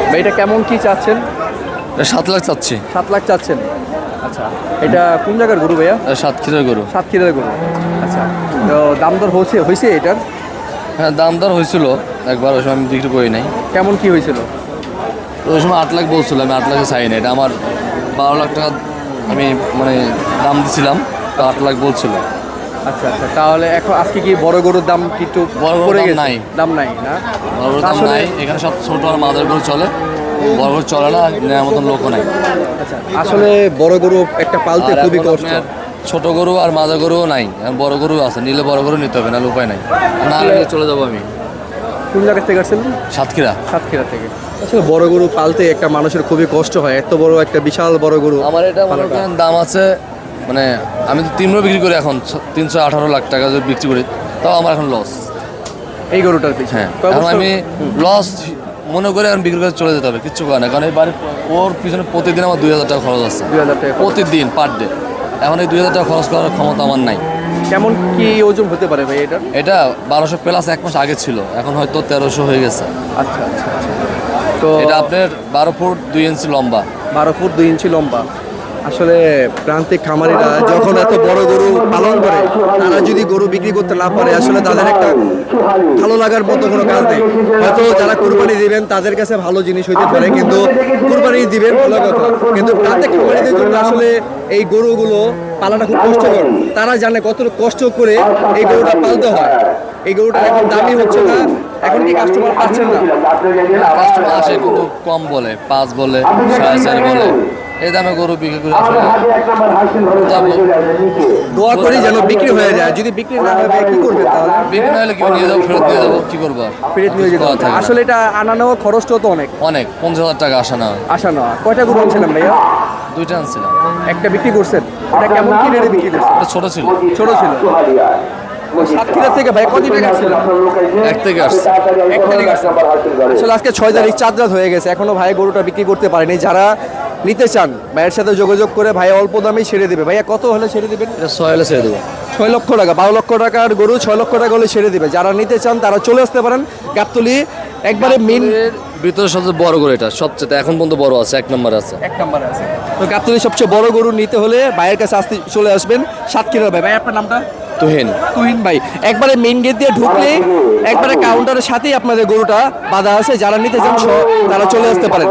ভাই এটা কেমন কি চাচ্ছেন? 7 লাখ চাচ্ছি। 7 লাখ চাচ্ছেন। আচ্ছা, এটা কোন জায়গার গরু ভাইয়া? সাতক্ষীরার গরু। সাতক্ষীরার গরু। আচ্ছা, তো দাম দর হয়েছে এটার? হ্যাঁ, দাম দর হয়েছিল একবার, ওই সময় আমি বিক্রি করি নাই। কেমন কি হয়েছিল? ওই সময় 8 লাখ বলছিল, আমি 8 লাখে চাই না। এটা আমার 12 লাখ টাকা আমি মানে দাম দিছিলাম, তো 8 লাখ বলছিল। আচ্ছা আচ্ছা, তাহলে এখন আজকে কি বড় গরুর দাম কি একটু বড় গরুর পড়ে দাম গেছে? নাই। দাম নাই না? বড় গরুর দাম আসলে নাই, এখানে সব ছোট আর মাদার গরু চলে, বড় গরু চলে না, নেওয়ার মতন লোকও নাই। আচ্ছা, আসলে বড় গরু একটা পালতে আর খুবই এখন কষ্ট। আপনার ছোট গরু আর মাদার গরুও নাই, এখন বড় গরু আছে, নিলে বড় গরু নিতে হবে, না উপায় নাই, না নিলে চলে যাবো আমি। কোন জায়গা থেকে আসছেন? সাতক্ষীরা। সাতক্ষীরা থেকে। আসলে বড় গরু পালতে একটা মানুষের খুবই কষ্ট হয়, এত বড় একটা বিশাল বড় গরু। আমার এটা মনে করেন দাম আছে, মানে আমি তো 3 বিক্রি করি এখন, 318 লাখ টাকা যদি বিক্রি করি, তাও আমার এখন লস এই গরুটার পিছনে। হ্যাঁ, এখন আমি লস মনে করে এখন বিক্রি করে চলে যেতে হবে, কিচ্ছু করে না, কারণ এই বাড়ির ওর পিছনে প্রতিদিন আমার 2000 টাকা খরচ আছে। 2000 টাকা প্রতিদিন পার ডে। এখন এই 2000 টাকা খরচ করার ক্ষমতা আমার নাই। কেমন কি ওজন হতে পারে ভাই এটা? এটা 1200 প্লাস 1 মাস আগে ছিল, এখন হয়তো 1300 হয়ে গেছে। আচ্ছা আচ্ছা আচ্ছা। তো এটা আপনার 12 ফুট 2 ইঞ্চি লম্বা। 12 ফুট 2 ইঞ্চি লম্বা। আসলে প্রান্তিক খামারিরা যখন এত বড় গরু পালন করে, তারা যদি গরু বিক্রি করতে না পারে, আসলে তাদের একটা ভালো লাগার মতো কোনো কাজ নেই। হয়তো যারা কুরবানি দিবেন তাদের কাছে ভালো জিনিস হইতে পারে, কিন্তু কুরবানি দিবেন ভালো কথা, কিন্তু প্রান্তিক খামারিদের জন্য আসলে এই গরুগুলো পালাটা খুব কষ্টকর। তারা জানে কত কষ্ট করে এই গরুটা পালতে হয়। এই গরুটা এখন দামি হচ্ছে না, এখন কি কাস্টমার পাচ্ছেন না? কাস্টমার আসে কিন্তু কম বলে, 5 বলে, 4.5 বলে, এই দামে গরু বিক্রি করে আসলে দোয়া করি যেন বিক্রি হয়ে যায়। যদি বিক্রি না হয় ভাই কি করবেন তাহলে? বিক্রি না হলে কি নিয়ে যাবো, ফেরত নিয়ে যাবো, কি করবো আর? ফেরত নিয়ে যেতে হবে। আসলে এটা আনা নেওয়া খরচটা তো অনেক। অনেক 50,000 টাকা আসা না। আসা নেওয়া। কয়টা গরু আনছিলাম ভাইয়া? 2টা আনছিলাম। একটা বিক্রি করছেন? ওটা কেমন কি রেটে বিক্রি করছেন? এটা ছোট ছিল। ছোট ছিল। সাতক্ষীরা থেকে ভাই কত টাকা আসছিল? 1 থেকে আসছে। 1 তারিখ আসছে। আসলে আজকে 6 তারিখ, 4 রাত হয়ে গেছে, এখনো ভাই গরুটা বিক্রি করতে পারেনি। যারা নিতে চান ভাইয়ের সাথে যোগাযোগ করে ভাই অল্প দামেই ছেড়ে দেবে। ভাইয়া কত হলে ছেড়ে দিবেন? এটা 6 হলে ছেড়ে দেবো। 6 লক্ষ টাকা, 12 লক্ষ টাকার গরু 6 লক্ষ টাকা হলে ছেড়ে দিবে। যারা নিতে চান তারা চলে আসতে পারেন গাবতলী, একবারে মেন এর ভিতরে সবচেয়ে বড় গরু এটা, সবচেয়ে এখন পর্যন্ত বড় আছে, 1 নম্বরে আছে। 1 নম্বরে আছে। তো গাবতলী সবচেয়ে বড় গরু নিতে হলে ভাইয়ের কাছে আসতে চলে আসবেন। সাতক্ষীরা ভাই। ভাই আপনার নামটা? তুহিন। তুহিন ভাই। একবারে মেইন গেট দিয়ে ঢুকলে একবারে কাউন্টারের সাথেই আপনাদের গরুটা বাঁধা আছে। যারা নিতে চান তারা চলে আসতে পারেন।